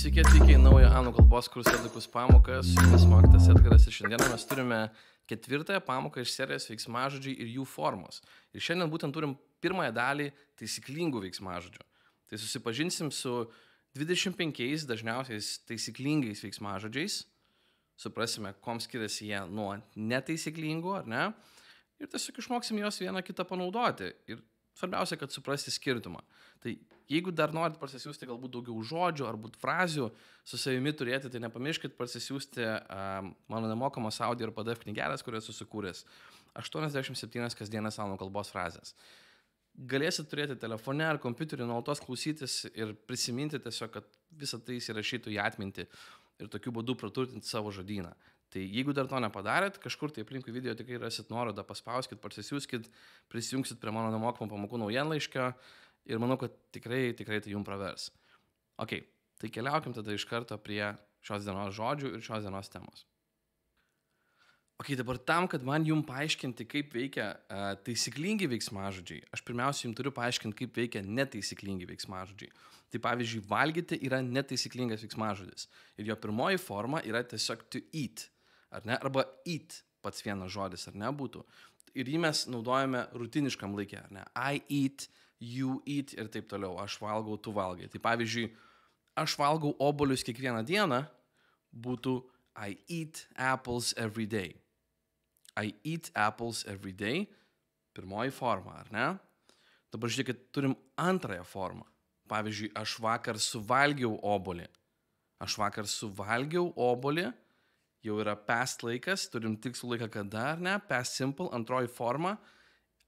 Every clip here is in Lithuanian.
Sveiki atvykę į naują anglų kalbos kursą Edukos pamoką. Su jumis mokytojas Edgaras ir šiandieną mes turime ketvirtąją pamoką iš serijos veiksmažodžiai ir jų formos. Ir šiandien būtent turim pirmąją dalį taisyklingų veiksmažodžių. Tai susipažinsim su 25 dažniausiais taisyklingais veiksmažodžiais. Suprasime, kom skiriasi jie nuo netaisyklingų, ar ne? Ir tiesiog išmoksim juos vieną kitą panaudoti. Ir svarbiausia, kad suprasti skirtumą. Tai jeigu dar norit parsisiųsti galbūt daugiau žodžių arba frazių su savimi turėti, tai nepamirškit parsisiųsti mano nemokamos audio ir PDF knygelės, kurias susikūręs 87 kasdienės anglų kalbos frazės. Galėsit turėti telefone ar kompiuterį nuolatos klausytis ir prisiminti tiesiog, kad visą tai įsirašytų į atmintį ir tokiu būdu praturtinti savo žodyną. Tai jeigu dar to nepadarėt, kažkur tai aplinkui video tikrai rasit nuorodą, paspauskit, parsisiųskit, prisijungsit prie mano nemokamų pamokų naujienlaiškio ir manau, kad tikrai tai jums pravers. Ok, tai keliaukim tada iš karto prie šios dienos žodžių ir šios dienos temos. Ok, dabar tam, kad man jums paaiškinti, kaip veikia taisyklingi veiksmažodžiai, aš pirmiausia jums turiu paaiškinti, kaip veikia netaisyklingi veiksmažodžiai. Tai pavyzdžiui, valgyti yra netaisyklingas veiksmažodis ir jo pirmoji forma yra tiesiog to eat. Ar ne? Arba eat pats vienas žodis, ar ne, būtų. Ir jį mes naudojame rutiniškam laikė, ar ne? I eat, you eat ir taip toliau. Aš valgau, tu valgai. Tai pavyzdžiui, aš valgau obuolius kiekvieną dieną, būtų I eat apples every day. I eat apples every day. Pirmoji forma, ar ne? Dabar žiūrėkit, turim antrąją formą. Pavyzdžiui, aš vakar suvalgiau obuolį. Aš vakar suvalgiau obuolį. Jau yra past laikas, turim tikslų laiką kada, ar ne? Past simple, antroji forma.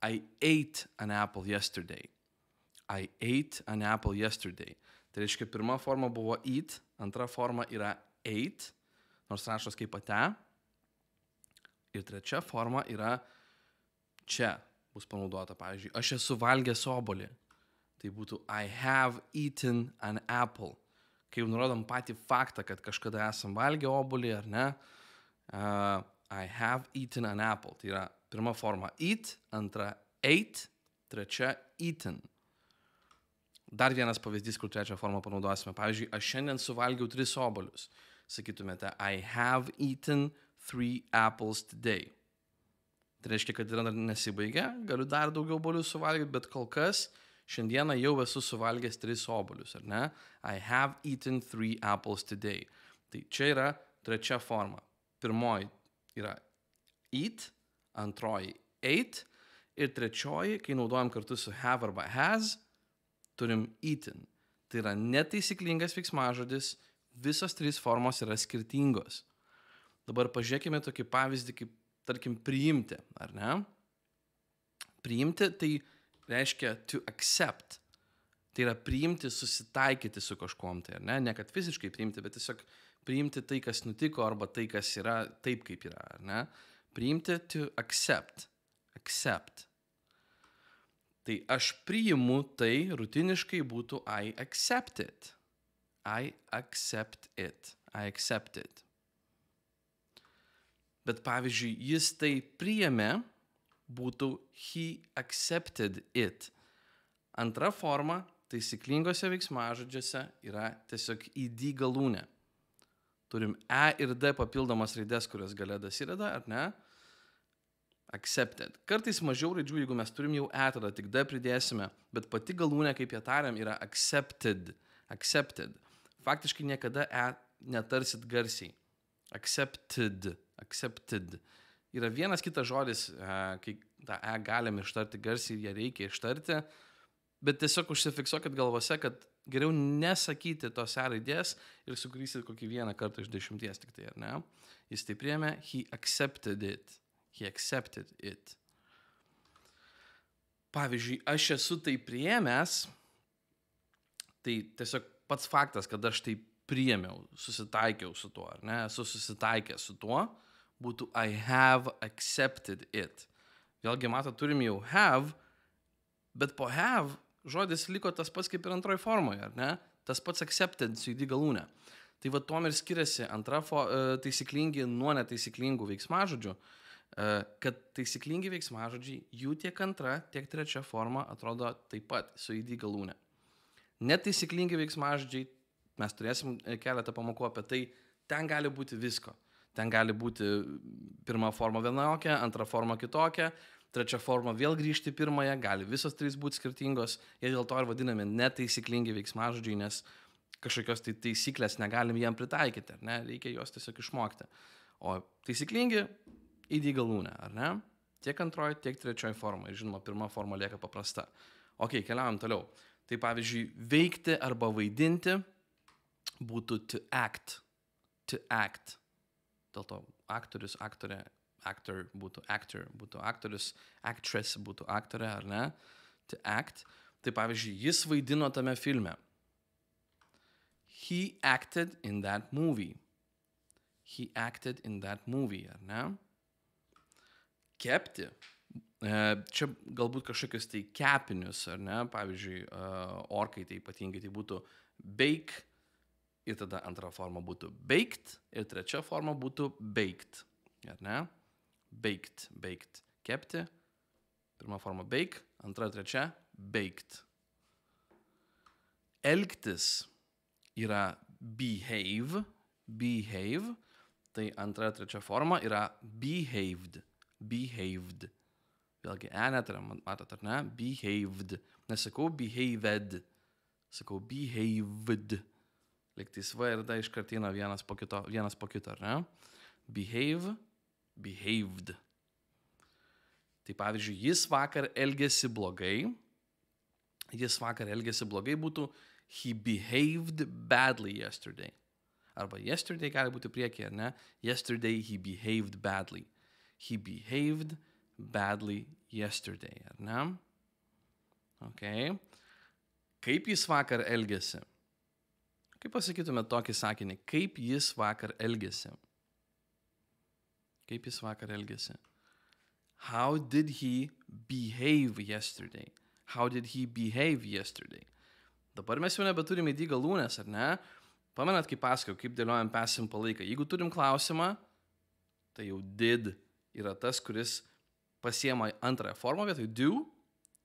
I ate an apple yesterday. I ate an apple yesterday. Tai reiškia, pirma forma buvo eat, antra forma yra ate, nors rašos kaip ate. Ir trečia forma yra čia bus panaudota. Pavyzdžiui, aš esu valgęs obuolį. Tai būtų I have eaten an apple. Kai jau nurodom patį faktą, kad kažkada esam valgę obuolį, ar ne? I have eaten an apple. Tai yra pirma forma eat, antra ate, trečia eaten. Dar vienas pavyzdys, kur trečią formą panaudosime. Pavyzdžiui, aš šiandien suvalgiau 3 obuolius. Sakytumėte, I have eaten 3 apples today. Tai reiškia, kad yra dar nesibaigia, galiu dar daugiau obuolių suvalgyti, bet kol kas šiandieną jau esu suvalgęs 3 obuolius, ar ne? I have eaten 3 apples today. Tai čia yra trečia forma. Pirmoji yra eat, antroji ate ir trečioji, kai naudojam kartu su have arba has, turim eaten. Tai yra netaisyklingas veiksmažodis, visos 3 formos yra skirtingos. Dabar pažiūrėkime tokį pavyzdį, kaip, tarkim, priimti, ar ne? Priimti tai reiškia to accept. Tai yra priimti, susitaikyti su kažkuom tai, ar ne? Ne kad fiziškai priimti, bet tiesiog priimti tai, kas nutiko, arba tai, kas yra taip, kaip yra, ar ne? Priimti to accept. Accept. Tai aš priimu tai rutiniškai būtų I accept it. I accept it. I accept it. Bet pavyzdžiui, jis tai priėmė, būtų he accepted it. Antra forma taisyklingose veiksmažodžiuose yra tiesiog id galūnė. Turim e ir d papildomas raidės, kurios gale dasideda, ar ne? Accepted. Kartais mažiau raidžių, jeigu mes turim jau e, tada tik d pridėsime, bet pati galūnė, kaip ją tariam, yra accepted. Accepted. Faktiškai niekada e netarsit garsiai. Accepted. Accepted. Yra vienas kitas žodis, kai tą e galim ištarti garsiai ir ją reikia ištarti, bet tiesiog užsifiksuokit galvose, kad geriau nesakyti tos e raidės ir sukrysit kokį vieną kartą iš 10 tik tai, ar ne? Jis tai priėmė, he accepted it. He accepted it. Pavyzdžiui, aš esu tai priėmęs, tai tiesiog pats faktas, kad aš tai priėmiau, susitaikiau su tuo, ar ne? Esu susitaikęs su tuo, būtų I have accepted it. Vėlgi, mato, turim jau have, bet po have žodis liko tas pats kaip ir antroji formoje, ar ne? Tas pats accepted su id galūne. Tai va tuom ir skiriasi antra taisyklingi nuo netaisyklingų veiksmažodžių, kad taisyklingi veiksmažodžiai, jų tiek antra, tiek trečia forma atrodo taip pat su id galūne. Netaisyklingi veiksmažodžiai Mes turėsim keletą pamokų apie tai, ten gali būti visko. Ten gali būti pirma forma vienokia, antra forma kitokia, trečia forma vėl grįžti pirmąją, gali visos trys būti skirtingos, jie dėl to ir vadinami netaisyklingi veiksmažodžiai, nes kažkokios tai taisyklės negalim jiem pritaikyti, ar ne, reikia juos tiesiog išmokti. O taisyklingi įdį galūnę, ar ne? Tiek antroji, tiek trečioji forma. Ir žinoma, pirma forma lieka paprasta. Ok, keliaujam toliau. Tai pavyzdžiui, veikti arba vaidinti būtų to act. To act. Dėl to aktorius, aktorė, actor būtų aktorius, actress būtų aktorė, ar ne? To act. Tai pavyzdžiui, jis vaidino tame filme. He acted in that movie. He acted in that movie, ar ne? Kepti. Čia galbūt kažkokius tai kepinius, ar ne? Pavyzdžiui, orkai tai ypatingai tai būtų bake, ir tada antra forma būtų baked, ir trečia forma būtų baked, ar ne? Baked. Kepti. Pirma forma bake, antra, trečia baked. Elgtis yra behave, tai antra, trečia forma yra behaved. Vėlgi, net yra, matot, ar ne? Behaved. Nesakau behaved, sakau behaved. Liktais va ir da iškartina vienas po kito, ar ne? Behave, behaved. Tai pavyzdžiui, jis vakar elgėsi blogai būtų he behaved badly yesterday. Arba yesterday gali būti priekyje, ar ne? Yesterday he behaved badly. He behaved badly yesterday, ar ne? Ok. Kaip jis vakar elgėsi? Kaip pasakytume tokį sakinį? Kaip jis vakar elgėsi? How did he behave yesterday? Dabar mes jau nebeturim įdį galūnės, ar ne? Pamenat, kaip pasakau, kaip dėliojam past simple laiką. Jeigu turim klausimą, tai jau did yra tas, kuris pasiema antrąją formą vietoj do,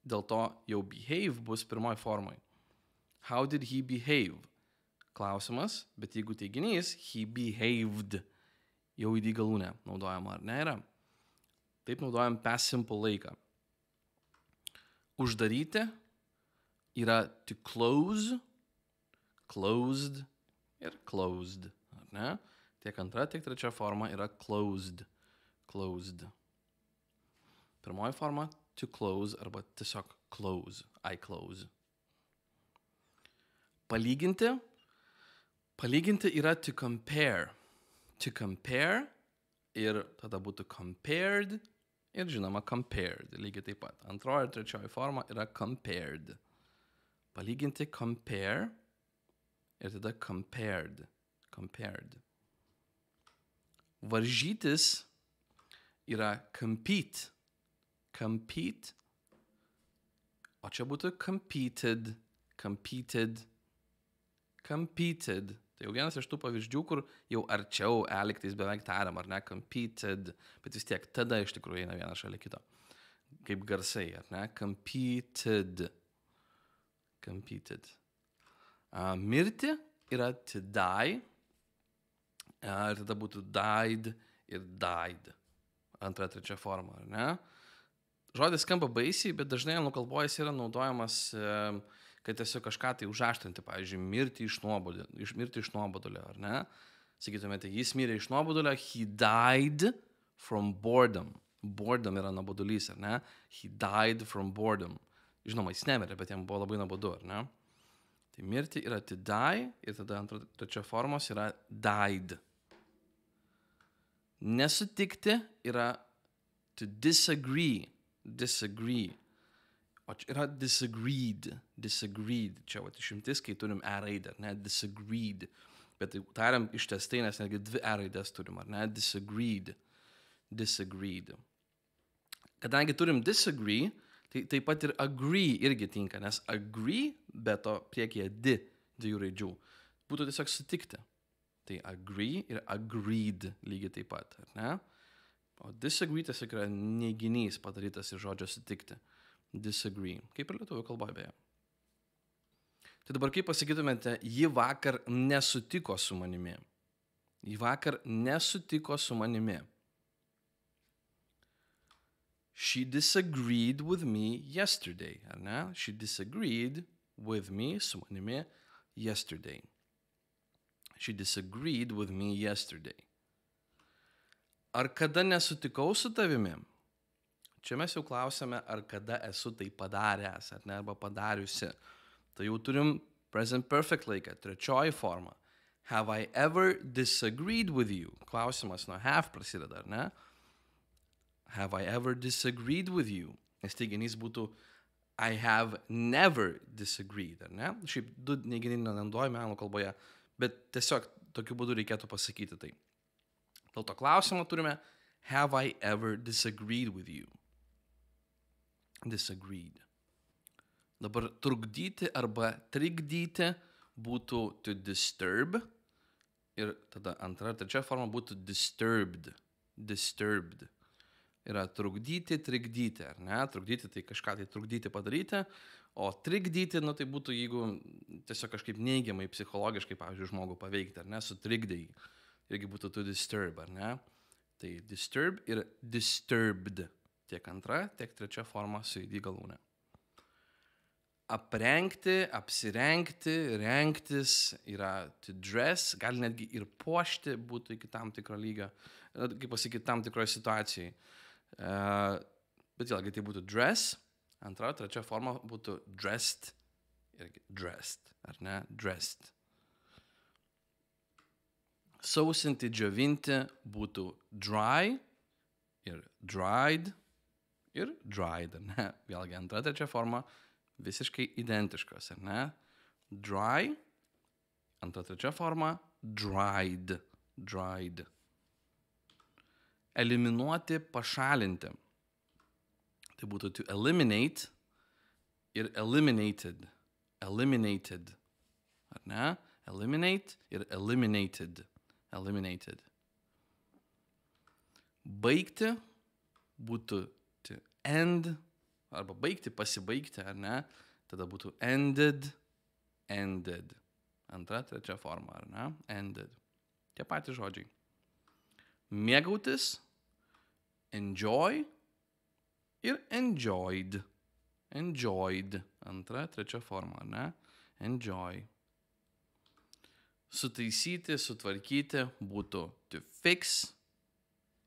dėl to jau behave bus pirmoji formai. How did he behave? Klausimas, bet jeigu teiginys, he behaved, jau įdį galūnę naudojama, ar ne yra? Taip naudojam past simple laiką. Uždaryti yra to close, closed ir closed, ar ne? Tiek antra, tiek trečia forma yra closed. Pirmoji forma to close arba tiesiog close, I close. Palyginti yra to compare. Ir tada būtų compared ir žinoma compared, lygiai taip pat. Antroji ir trečioji forma yra compared. Palyginti compare ir tada compared. Varžytis yra compete, o čia būtų competed. Tai jau vienas iš tų pavyzdžių, kur jau arčiau eliktais beveik tariam, ar ne, competed, bet vis tiek tada iš tikrųjų eina vienas šalia kito. Kaip garsai, ar ne, competed. Mirti yra to die, ir tada būtų died ir died. Antra, trečia forma, ar ne? Žodis skamba baisiai, bet dažnai anglų kalboje jis yra naudojamas, kad tiesiog kažką tai užaštrinti, pavyzdžiui, mirti iš nuobodulio, ar ne? Sakytumėte, jis mirė iš nuobodulio, he died from boredom. Boredom yra nuobodulys, ar ne? He died from boredom. Žinoma, jis nemirė, bet jam buvo labai nuobodu, ar ne? Tai mirti yra to die ir tada antra, trečia formos yra died. Nesutikti yra to disagree. O čia yra disagreed. Čia išimtis, kai turim e raidę, ar ne? Disagreed. Bet tai tariam ištestai, nes netgi dvi e raidės turim, ar ne? Disagreed. Kadangi turim disagree, tai taip pat ir agree irgi tinka, nes agree, bet to priekyje dviejų raidžių, būtų tiesiog sutikti. Tai agree ir agreed lygiai taip pat, ar ne? O disagree tiesiog yra neiginys padarytas iš žodžio sutikti. Disagree. Kaip ir lietuvių kalboje beje. Tai dabar kaip pasakytumėte, ji vakar nesutiko su manimi. Ji vakar nesutiko su manimi. She disagreed with me yesterday, ar ne? She disagreed with me, su manimi, yesterday. She disagreed with me yesterday. Ar kada nesutikau su tavimi? Čia mes jau klausėme, ar kada esu tai padaręs, ar ne, arba padariusi. Tai jau turim present perfect laiką, trečioji forma. Have I ever disagreed with you? Klausimas nuo have prasideda, ar ne? Have I ever disagreed with you? Nes teiginys būtų I have never disagreed, ar ne? Šiaip du neiginiai nenaudojame anglų kalboje, bet tiesiog tokiu būdu reikėtų pasakyti tai. Dėl to klausimo turime Have I ever disagreed with you? Disagreed. Dabar trukdyti arba trikdyti būtų to disturb ir tada antra ir trečia forma būtų disturbed. Disturbed. Yra trukdyti, trikdyti, ar ne? Trukdyti tai kažką tai trukdyti padaryti, o trikdyti, nu tai būtų, jeigu tiesiog kažkaip neigiamai, psichologiškai, pavyzdžiui, žmogų paveikti, ar ne? Sutrikdai. Irgi būtų to disturb, ar ne? Tai disturb ir disturbed. Tiek antra, tiek trečia forma su id galūne. Aprengti, apsirengti, rengtis yra to dress, gali netgi ir puošti būtų iki tam tikro lygio, kaip pasakyti, tam tikroje situacijai. Bet vėlgi tai būtų dress, antra, trečia forma būtų dressed, irgi dressed, ar ne? Dressed. Sausinti, džiovinti būtų dry ir dried ir dried, ar ne? Vėlgi antra, trečia forma visiškai identiškos, ar ne? Dry, antra, trečia forma dried, dried. Eliminuoti, pašalinti. Tai būtų to eliminate ir eliminated, eliminated, ar ne? Eliminate ir eliminated. Eliminated. Baigti būtų to end, arba baigti, pasibaigti, ar ne? Tada būtų ended, ended. Antra, trečia forma, ar ne? Ended. Tie patys žodžiai. Mėgautis, enjoy ir enjoyed. Enjoyed. Antra, trečia forma, ar ne? Enjoy. Sutaisyti, sutvarkyti būtų to fix.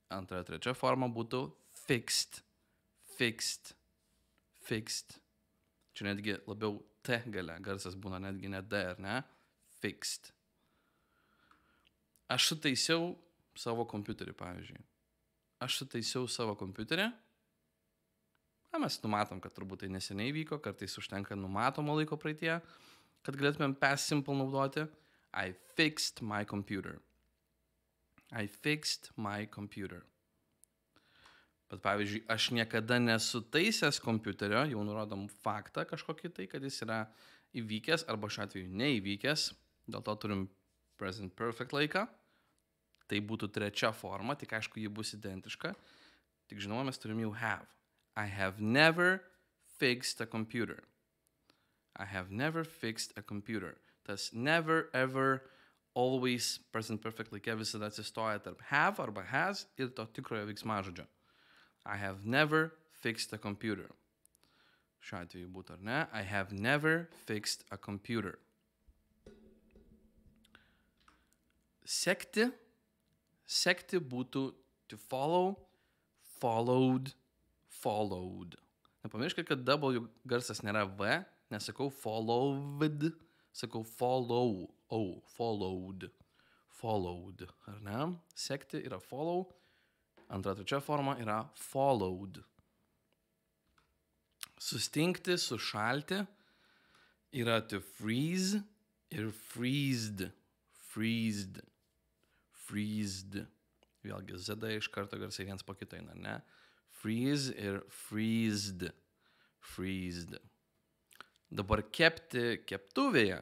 Antra, trečia forma būtų fixed. Fixed. Fixed. Čia netgi labiau T gale. Garsas būna netgi ne D, ar ne? Fixed. Aš sutaisiau savo kompiuterį, pavyzdžiui. Aš sutaisiau savo kompiuterį. Mes numatom, kad turbūt tai neseniai vyko, kartais užtenka numatomo laiko praeitie, kad galėtumėm past simple naudoti. I fixed my computer. I fixed my computer. Bet pavyzdžiui, aš niekada nesutaisęs kompiuterio, jau nurodom faktą kažkokį tai, kad jis yra įvykęs arba šiuo atveju neįvykęs. Dėl to turim present perfect laiką. Tai būtų trečia forma, tik aišku, ji bus identiška. Tik žinoma, mes turim jau have. I have never fixed a computer. I have never fixed a computer. Tas never, ever, always, present perfect laike visada atsistoja tarp have arba has ir to tikrojo veiksmažodžio. I have never fixed a computer. Šiuo atveju būtų, ar ne? I have never fixed a computer. Sekti. Sekti būtų to follow, followed, followed. Nepamirškite, kad W garsas nėra V, nesakau followed, sakau follow, followed, followed, ar ne? Sekti yra follow, antra, trečia forma yra followed. Sustingti, sušalti yra to freeze ir freezed, freezed, freezed. Vėlgi Z iš karto garsai viens po kito eina, ne? Freeze ir freezed, freezed. Dabar kepti keptuvėje,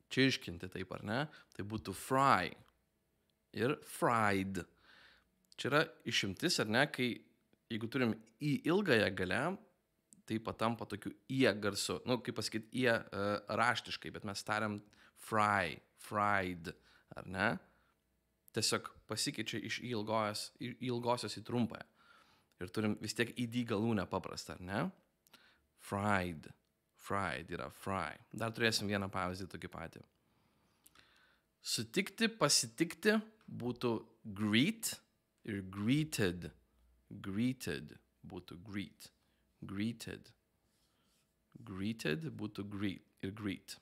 čirškinti taip, ar ne? Tai būtų fry ir fried. Čia yra išimtis, ar ne, kai jeigu turim į ilgąją galę, tai patampa tokiu ie garsu. Nu, kaip pasakyti, ie raštiškai, bet mes tariam fry, fried, ar ne? Tiesiog pasikeičia iš ilgosios į trumpąją. Ir turim vis tiek id galūnę paprastą, ar ne? Fried. Fried yra fry. Dar turėsim vieną pavyzdį tokį patį. Sutikti, pasitikti būtų greet ir greeted. Greeted būtų greet. Greeted. Greeted būtų greet ir greet.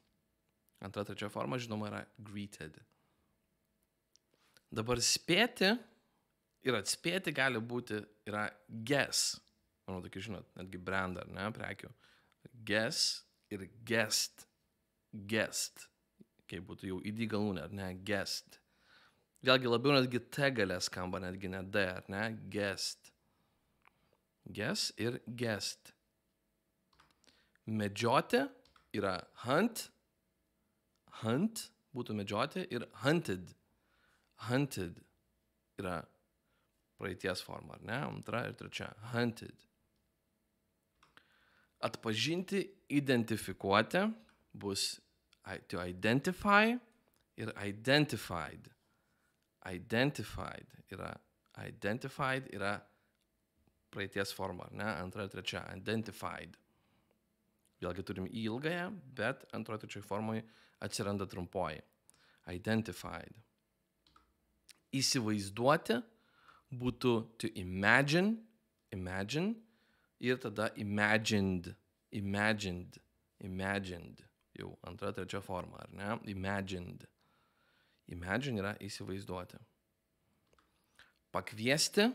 Antra, trečia forma, žinoma, yra greeted. Dabar spėti ir atspėti gali būti, yra guess. Manau, tokį žinot, netgi brandą, ar ne, prekių. Guess ir guest. Guest. Kaip būtų jau id galūnė, ar ne, guest. Vėlgi labiau netgi t galė skamba, netgi ne d, ar ne, guest. Guess ir guest. Medžioti yra hunt. Hunt būtų medžioti ir hunted. Hunted yra praeities forma, ar ne? Antra ir trečia. Hunted. Atpažinti, identifikuoti bus to identify ir identified. Identified yra praeities forma, ar ne? Antra ir trečia. Identified. Vėlgi turim į ilgąją, bet antroje trečioje formoje atsiranda trumpoji. Identified. Įsivaizduoti būtų to imagine ir tada imagined. Jau antra, trečia forma, ar ne? Imagined. Imagine yra įsivaizduoti. Pakviesti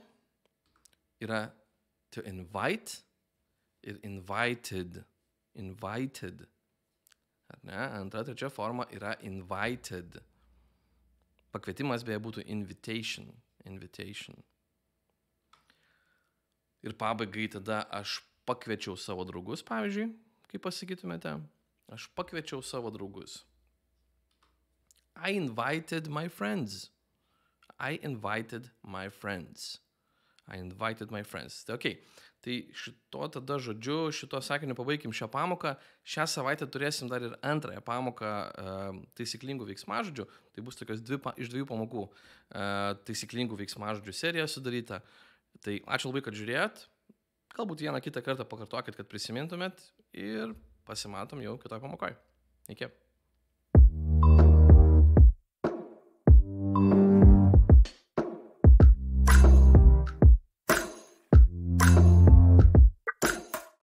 yra to invite ir invited. Ar ne? Antra, trečia forma yra invited. Pakvietimas beje būtų invitation. Ir pabaigai tada aš pakviečiau savo draugus, pavyzdžiui, kaip pasakytumėte. Aš pakviečiau savo draugus. I invited my friends. Tai okei. Tai šito tada žodžiu, šito sakiniu pabaikim šią pamoką. Šią savaitę turėsim dar ir antrąją pamoką taisyklingų veiksmažodžių. Tai bus tokios iš dviejų pamokų taisyklingų veiksmažodžių serija sudaryta. Tai ačiū labai, kad žiūrėjot. Galbūt vieną kitą kartą pakartokit, kad prisimintumėt ir pasimatom jau kitoj pamokoj. Iki.